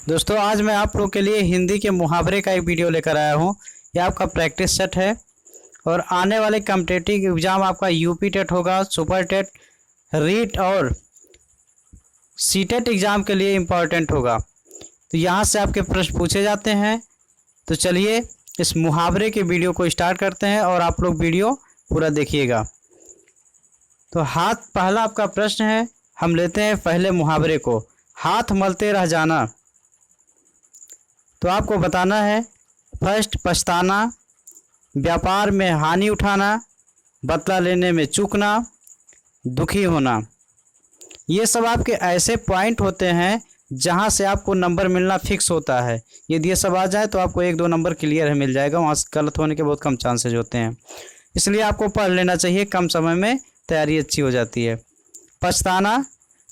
दोस्तों आज मैं आप लोग के लिए हिंदी के मुहावरे का एक वीडियो लेकर आया हूँ। ये आपका प्रैक्टिस सेट है और आने वाले कॉम्पिटिटिव एग्ज़ाम आपका यूपी टेट होगा, सुपर टेट, रीट और सीटेट एग्ज़ाम के लिए इम्पॉर्टेंट होगा। तो यहाँ से आपके प्रश्न पूछे जाते हैं। तो चलिए इस मुहावरे के वीडियो को स्टार्ट करते हैं और आप लोग वीडियो पूरा देखिएगा। तो पहला आपका प्रश्न है, हम लेते हैं पहले मुहावरे को। हाथ मलते रह जाना। तो आपको बताना है, फर्स्ट पछताना, व्यापार में हानि उठाना, बदला लेने में चूकना, दुखी होना। ये सब आपके ऐसे पॉइंट होते हैं जहां से आपको नंबर मिलना फिक्स होता है। यदि ये सब आ जाए तो आपको 1-2 नंबर क्लियर है मिल जाएगा, वहाँ से गलत होने के बहुत कम चांसेज होते हैं। इसलिए आपको पढ़ लेना चाहिए, कम समय में तैयारी अच्छी हो जाती है। पछताना,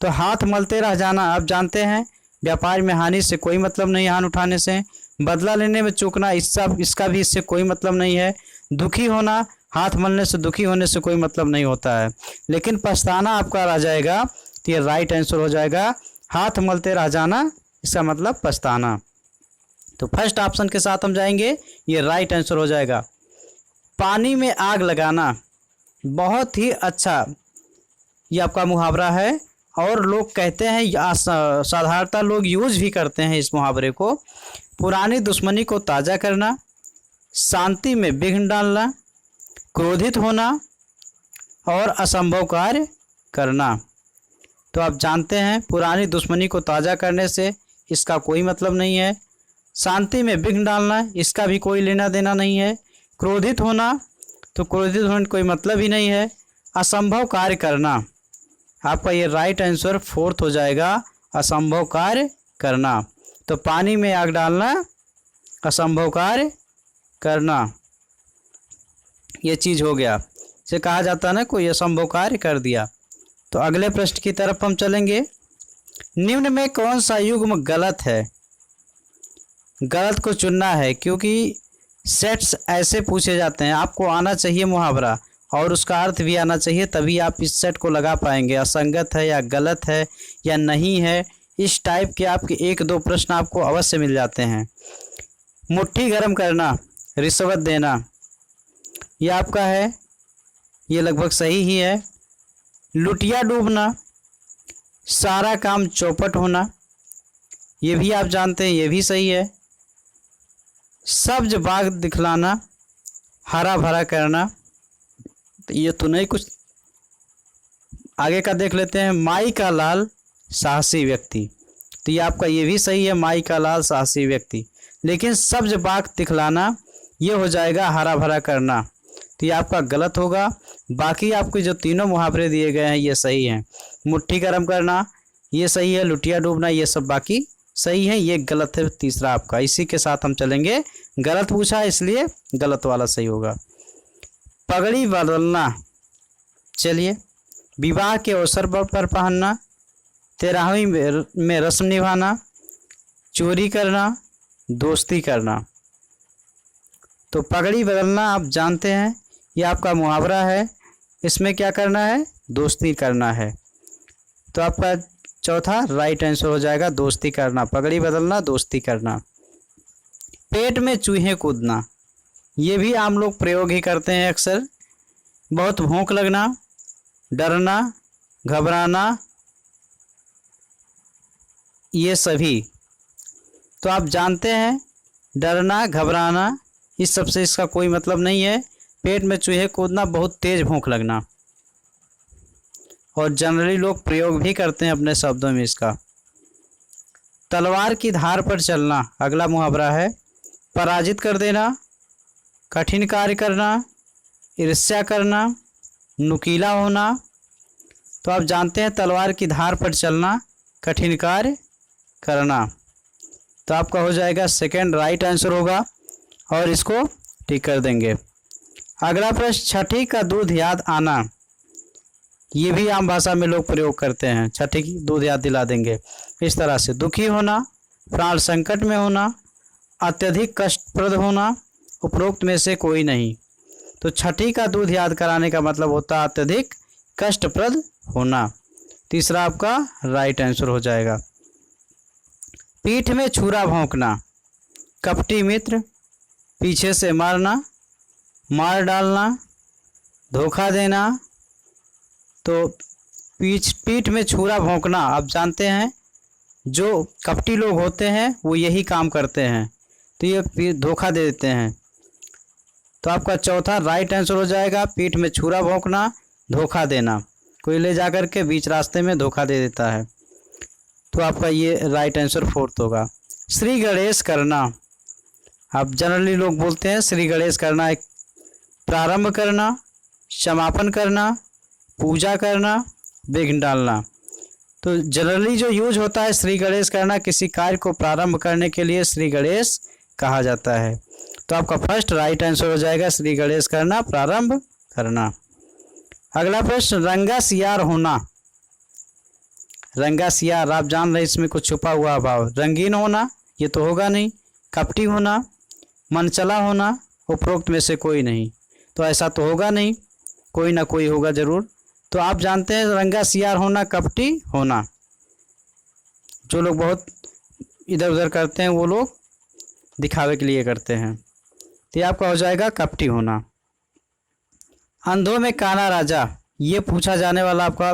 तो हाथ मलते रह जाना। आप जानते हैं व्यापार में हानि से कोई मतलब नहीं, हानि उठाने से। बदला लेने में चूकना, इसका भी इससे कोई मतलब नहीं है। दुखी होना, हाथ मलने से दुखी होने से कोई मतलब नहीं होता है। लेकिन पछताना आपका रह जाएगा तो ये राइट आंसर हो जाएगा। हाथ मलते रह जाना, इसका मतलब पछताना। तो फर्स्ट ऑप्शन के साथ हम जाएंगे, ये राइट आंसर हो जाएगा। पानी में आग लगाना, बहुत ही अच्छा ये आपका मुहावरा है और लोग कहते हैं, साधारणतः लोग यूज भी करते हैं इस मुहावरे को। पुरानी दुश्मनी को ताज़ा करना, शांति में विघ्न डालना, क्रोधित होना और असंभव कार्य करना। तो आप जानते हैं पुरानी दुश्मनी को ताज़ा करने से इसका कोई मतलब नहीं है। शांति में विघ्न डालना, इसका भी कोई लेना देना नहीं है। क्रोधित होना, तो क्रोधित होने का कोई मतलब ही नहीं है। असंभव कार्य करना, आपका ये राइट आंसर फोर्थ हो जाएगा, असंभव कार्य करना। तो पानी में आग डालना, असंभव कार्य करना, ये चीज़ हो गया। इसे कहा जाता है ना, कोई असंभव कार्य कर दिया। तो अगले प्रश्न की तरफ हम चलेंगे। निम्न में कौन सा युग्म गलत है? गलत को चुनना है, क्योंकि सेट्स ऐसे पूछे जाते हैं। आपको आना चाहिए मुहावरा और उसका अर्थ भी आना चाहिए, तभी आप इस सेट को लगा पाएंगे। असंगत है या गलत है या नहीं है, इस टाइप के आपके 1-2 प्रश्न आपको अवश्य मिल जाते हैं। मुट्ठी गर्म करना, रिश्वत देना, ये आपका है, ये लगभग सही ही है। लुटिया डूबना, सारा काम चौपट होना, ये भी आप जानते हैं, ये भी सही है। सब्ज बाग दिखलाना, हरा भरा करना, तो ये तो नहीं। कुछ आगे का देख लेते हैं। माई का लाल साहसी व्यक्ति, तो ये आपका ये भी सही है, माई का लाल साहसी व्यक्ति। लेकिन सब्ज बाग दिखलाना, ये हो जाएगा हरा भरा करना, तो ये आपका गलत होगा। बाकी आपके जो तीनों मुहावरे दिए गए हैं ये सही हैं। मुट्ठी गर्म करना ये सही है, लुटिया डूबना ये सब बाकी सही है, ये गलत है तीसरा आपका। इसी के साथ हम चलेंगे, गलत पूछा इसलिए गलत वाला सही होगा। पगड़ी बदलना, चलिए। विवाह के अवसर पर पहनना, 13वीं में रस्म निभाना, चोरी करना, दोस्ती करना। तो पगड़ी बदलना आप जानते हैं, ये आपका मुहावरा है। इसमें क्या करना है? दोस्ती करना है। तो आपका चौथा राइट आंसर हो जाएगा, दोस्ती करना। पगड़ी बदलना, दोस्ती करना। पेट में चूहे कूदना, ये भी आम लोग प्रयोग ही करते हैं अक्सर। बहुत भूख लगना, डरना, घबराना, ये सभी। तो आप जानते हैं डरना, घबराना, इस सब से इसका कोई मतलब नहीं है। पेट में चूहे कूदना, बहुत तेज भूख लगना, और जनरली लोग प्रयोग भी करते हैं अपने शब्दों में इसका। तलवार की धार पर चलना, अगला मुहावरा है। पराजित कर देना, कठिन कार्य करना, ईर्ष्या करना, नुकीला होना। तो आप जानते हैं तलवार की धार पर चलना, कठिन कार्य करना। तो आपका हो जाएगा सेकंड राइट आंसर होगा और इसको टिक कर देंगे। अगला प्रश्न, छठी का दूध याद आना, ये भी आम भाषा में लोग प्रयोग करते हैं। छठी की दूध याद दिला देंगे इस तरह से। दुखी होना, प्राण संकट में होना, अत्यधिक कष्टप्रद होना, उपरोक्त में से कोई नहीं। तो छठी का दूध याद कराने का मतलब होता है अत्यधिक कष्टप्रद होना। तीसरा आपका राइट आंसर हो जाएगा। पीठ में छुरा भोंकना, कपटी मित्र, पीछे से मारना, मार डालना, धोखा देना। तो पीठ में छुरा भोंकना आप जानते हैं, जो कपटी लोग होते हैं वो यही काम करते हैं, तो ये धोखा दे देते हैं। तो आपका चौथा राइट आंसर हो जाएगा, पीठ में छुरा भोंकना, धोखा देना। कोई ले जाकर के बीच रास्ते में धोखा दे देता है, तो आपका ये राइट आंसर फोर्थ होगा। श्री गणेश करना, आप जनरली लोग बोलते हैं श्री गणेश करना, एक प्रारंभ करना, समापन करना, पूजा करना, विघ्न डालना। तो जनरली जो यूज होता है श्री गणेश करना, किसी कार्य को प्रारंभ करने के लिए श्री गणेश कहा जाता है। तो आपका फर्स्ट राइट आंसर हो जाएगा श्री गणेश करना, प्रारंभ करना। अगला प्रश्न, रंगा सियार होना। रंगा सियार आप जान रहे, इसमें कुछ छुपा हुआ भाव। रंगीन होना ये तो होगा नहीं, कपटी होना, मनचला होना, उपरोक्त में से कोई नहीं, तो ऐसा तो होगा नहीं, कोई ना कोई होगा जरूर। तो आप जानते हैं रंगा सियार होना, कपटी होना। जो लोग बहुत इधर उधर करते हैं वो लोग दिखावे के लिए करते हैं, तो ये आपका हो जाएगा कपटी होना। अंधों में काना राजा, ये पूछा जाने वाला आपका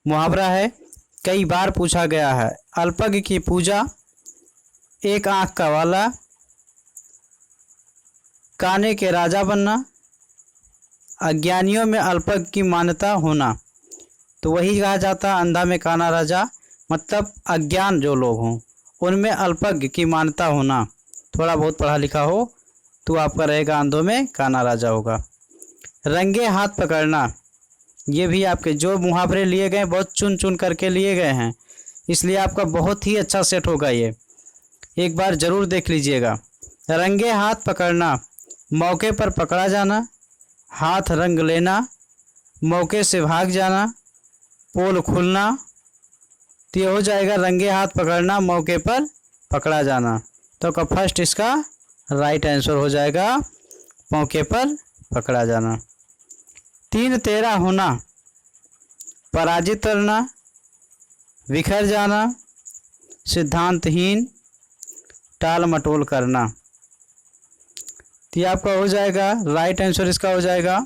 मुहावरा है, कई बार पूछा गया है। अल्पज्ञ की पूजा, एक आंख का वाला, काने के राजा बनना, अज्ञानियों में अल्पज्ञ की मान्यता होना। तो वही कहा जाता है अंधा में काना राजा, मतलब अज्ञान जो लोग हों उनमें अल्पज्ञ की मान्यता होना। थोड़ा बहुत पढ़ा लिखा हो तो आपका रहेगा अंधों में काना राजा होगा। रंगे हाथ पकड़ना, ये भी आपके जो मुहावरे लिए गए बहुत चुन चुन करके लिए गए हैं, इसलिए आपका बहुत ही अच्छा सेट होगा ये, एक बार ज़रूर देख लीजिएगा। रंगे हाथ पकड़ना, मौके पर पकड़ा जाना, हाथ रंग लेना, मौके से भाग जाना, पोल खुलना। तो ये हो जाएगा रंगे हाथ पकड़ना, मौके पर पकड़ा जाना। तो का फर्स्ट इसका राइट आंसर हो जाएगा, मौके पर पकड़ा जाना। तीन तेरा होना, पराजित करना, बिखर जाना, सिद्धांतहीन, टाल मटोल करना। तो ये आपका हो जाएगा राइट आंसर, इसका हो जाएगा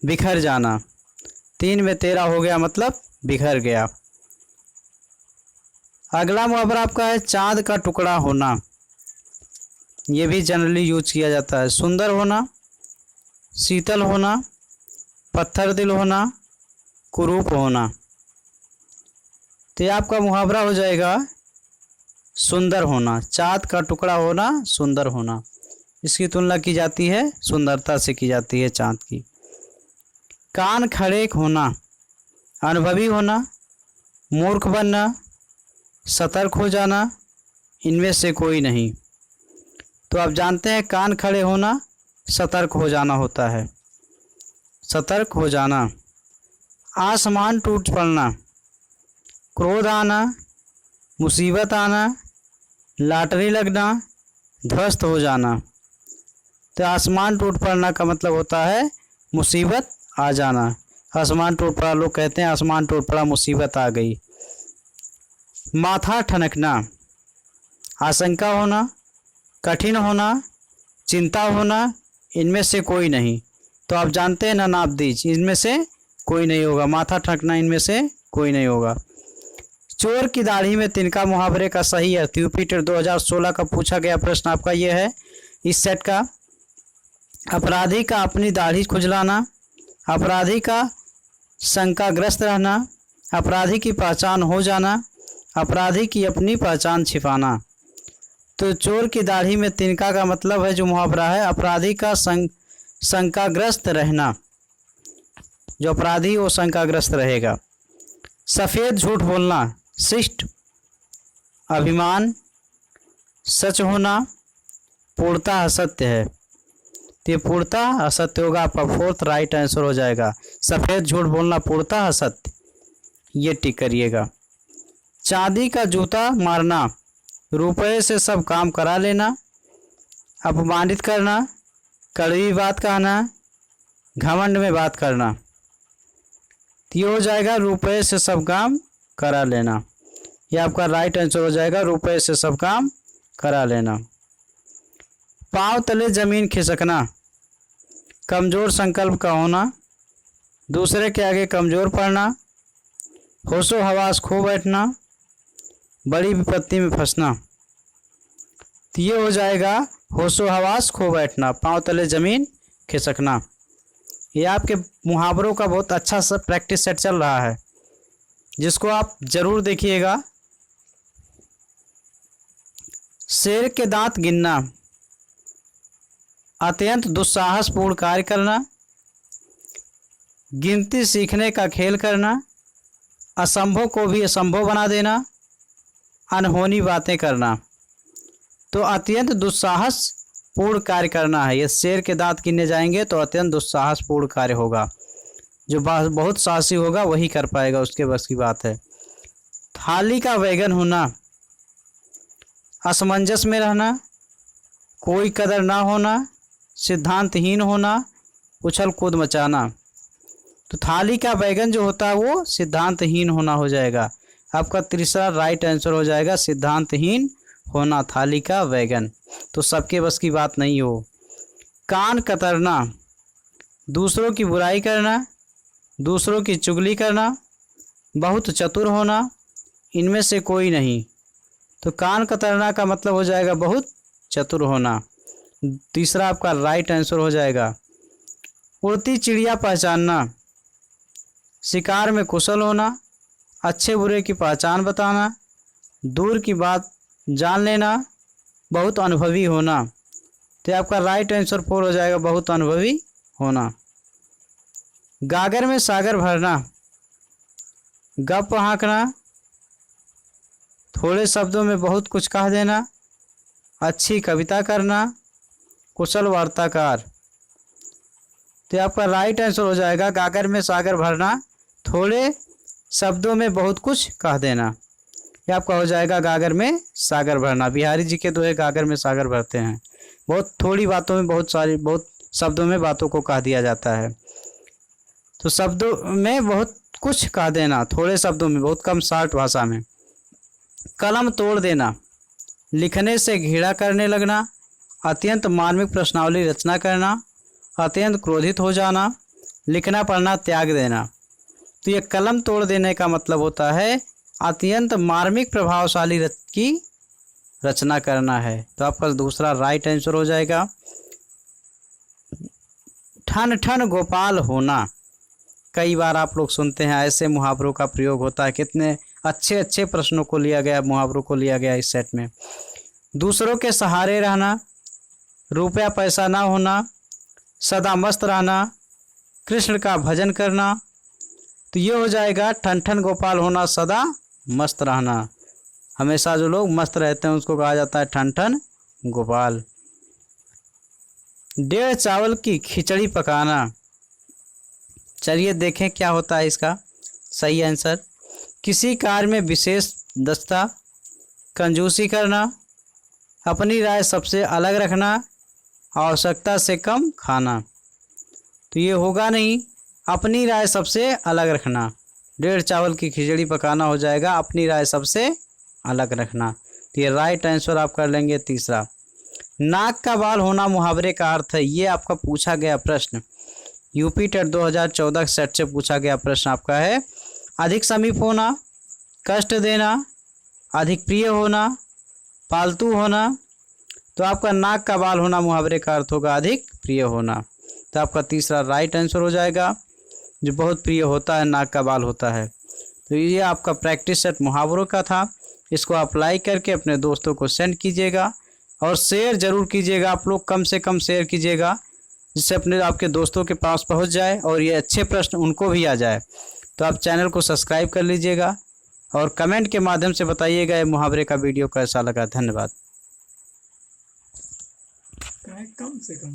बिखर जाना। 3 में 13 हो गया मतलब बिखर गया। अगला मुहावरा आपका है चांद का टुकड़ा होना, ये भी जनरली यूज किया जाता है। सुंदर होना, शीतल होना, पत्थर दिल होना, कुरूप होना। तो ये आपका मुहावरा हो जाएगा सुंदर होना, चाँद का टुकड़ा होना, सुंदर होना। इसकी तुलना की जाती है सुंदरता से की जाती है चाँद की। कान खड़े होना, अनुभवी होना, मूर्ख बनना, सतर्क हो जाना, इनमें से कोई नहीं। तो आप जानते हैं कान खड़े होना सतर्क हो जाना होता है, सतर्क हो जाना। आसमान टूट पड़ना, क्रोध आना, मुसीबत आना, लॉटरी लगना, ध्वस्त हो जाना। तो आसमान टूट पड़ना का मतलब होता है मुसीबत आ जाना। आसमान टूट पड़ा, लोग कहते हैं आसमान टूट पड़ा, मुसीबत आ गई। माथा ठनकना, आशंका होना, कठिन होना, चिंता होना, इनमें से कोई नहीं। तो आप जानते हैं ना, नाप दीजिए, इनमें से कोई नहीं होगा। माथा ठनकना इनमें से कोई नहीं होगा। चोर की दाढ़ी में तिनका मुहावरे का सही अर्थ, यूपी टेट 2016 का पूछा गया प्रश्न आपका ये है इस सेट का। अपराधी का अपनी दाढ़ी खुजलाना, अपराधी का शंकाग्रस्त रहना, अपराधी की पहचान हो जाना, अपराधी की अपनी पहचान छिपाना। तो चोर की दाढ़ी में तिनका का मतलब है जो मुहावरा है अपराधी का शंकाग्रस्त रहना, जो अपराधी वो शंकाग्रस्त रहेगा। सफ़ेद झूठ बोलना, शिष्ट, अभिमान, सच होना, पूर्णतः असत्य है। तो ये पूर्णतः असत्य होगा, आपका फोर्थ राइट आंसर हो जाएगा। सफ़ेद झूठ बोलना पूर्णतः असत्य, ये टिक करिएगा। चांदी का जूता मारना, रुपए से सब काम करा लेना, अपमानित करना, कड़वी बात कहना, घमंड में बात करना। तो ये हो जाएगा रुपए से सब काम करा लेना। ये आपका राइट आंसर हो जाएगा। रुपए से सब काम करा लेना। पांव तले जमीन खिसकना, कमजोर संकल्प का होना, दूसरे के आगे कमजोर पड़ना, होशो हवास खो बैठना, बड़ी विपत्ति में फंसना। तो ये हो जाएगा होशो हवास खो बैठना, पांव तले जमीन खिसकना। ये आपके मुहावरों का बहुत अच्छा सा प्रैक्टिस सेट चल रहा है, जिसको आप जरूर देखिएगा। शेर के दांत गिनना, अत्यंत दुस्साहसपूर्ण कार्य करना, गिनती सीखने का खेल करना, असंभव को भी असंभव बना देना, अनहोनी बातें करना। तो अत्यंत दुस्साहसपूर्ण कार्य करना है। ये शेर के दांत गिनने जाएंगे तो अत्यंत दुस्साहसपूर्ण कार्य होगा। जो बहुत साहसी होगा वही कर पाएगा, उसके बस की बात है। थाली का वैगन होना, असमंजस में रहना, कोई कदर ना होना, सिद्धांतहीन होना, उछल कूद मचाना। तो थाली का बैगन जो होता है वो सिद्धांतहीन होना हो जाएगा। आपका तीसरा राइट आंसर हो जाएगा सिद्धांतहीन होना, थाली का बैगन। तो सबके बस की बात नहीं हो। कान कतरना, दूसरों की बुराई करना, दूसरों की चुगली करना, बहुत चतुर होना, इनमें से कोई नहीं। तो कान कतरना का मतलब हो जाएगा बहुत चतुर होना। तीसरा आपका राइट आंसर हो जाएगा। उड़ती चिड़िया पहचानना, शिकार में कुशल होना, अच्छे बुरे की पहचान बताना, दूर की बात जान लेना, बहुत अनुभवी होना। तो आपका राइट आंसर 4 हो जाएगा, बहुत अनुभवी होना। गागर में सागर भरना, गप हाँकना, थोड़े शब्दों में बहुत कुछ कह देना, अच्छी कविता करना, कुशल वार्ताकार। तो आपका राइट आंसर हो जाएगा गागर में सागर भरना, थोड़े शब्दों में बहुत कुछ कह देना। ये आपका हो जाएगा गागर में सागर भरना। बिहारी जी के दोहे गागर में सागर भरते हैं। बहुत थोड़ी बातों में बहुत शब्दों में बातों को कह दिया जाता है। तो शब्दों में बहुत कुछ कह देना, थोड़े शब्दों में, बहुत कम शार्ट भाषा में। कलम तोड़ देना, लिखने से घृणा करने लगना, अत्यंत मार्मिक प्रश्नावली रचना करना, अत्यंत क्रोधित हो जाना, लिखना पढ़ना त्याग देना। तो ये कलम तोड़ देने का मतलब होता है अत्यंत मार्मिक प्रभावशाली की रचना करना है। तो आपका दूसरा राइट आंसर हो जाएगा। ठन ठन गोपाल होना, कई बार आप लोग सुनते हैं ऐसे मुहावरों का प्रयोग होता है। कितने अच्छे अच्छे प्रश्नों को लिया गया, मुहावरों को लिया गया इस सेट में। दूसरों के सहारे रहना, रुपया पैसा ना होना, सदा मस्त रहना, कृष्ण का भजन करना। तो ये हो जाएगा ठन ठन गोपाल होना, सदा मस्त रहना। हमेशा जो लोग मस्त रहते हैं उसको कहा जाता है ठन ठन गोपाल। डेढ़ चावल की खिचड़ी पकाना, चलिए देखें क्या होता है इसका सही आंसर। किसी कार्य में विशेष दक्षता, कंजूसी करना, अपनी राय सबसे अलग रखना, आवश्यकता से कम खाना। तो ये होगा नहीं, अपनी राय सबसे अलग रखना। डेढ़ चावल की खिचड़ी पकाना हो जाएगा अपनी राय सबसे अलग रखना। तो ये राइट आंसर आप कर लेंगे तीसरा। नाक का बाल होना मुहावरे का अर्थ है। ये आपका पूछा गया प्रश्न यूपी टेट 2014 सेट से पूछा गया प्रश्न आपका है। अधिक समीप होना, कष्ट देना, अधिक प्रिय होना, पालतू होना। तो आपका नाक का बाल होना मुहावरे का अर्थ होगा अधिक प्रिय होना। तो आपका तीसरा राइट आंसर हो जाएगा। जो बहुत प्रिय होता है नाक का बाल होता है। तो ये आपका प्रैक्टिस सेट मुहावरों का था। इसको अप्लाई करके अपने दोस्तों को सेंड कीजिएगा और शेयर ज़रूर कीजिएगा। आप लोग कम से कम शेयर कीजिएगा जिससे अपने आपके दोस्तों के पास पहुंच जाए और ये अच्छे प्रश्न उनको भी आ जाए। तो आप चैनल को सब्सक्राइब कर लीजिएगा और कमेंट के माध्यम से बताइएगा ये मुहावरे का वीडियो कैसा लगा। धन्यवाद। कम से कम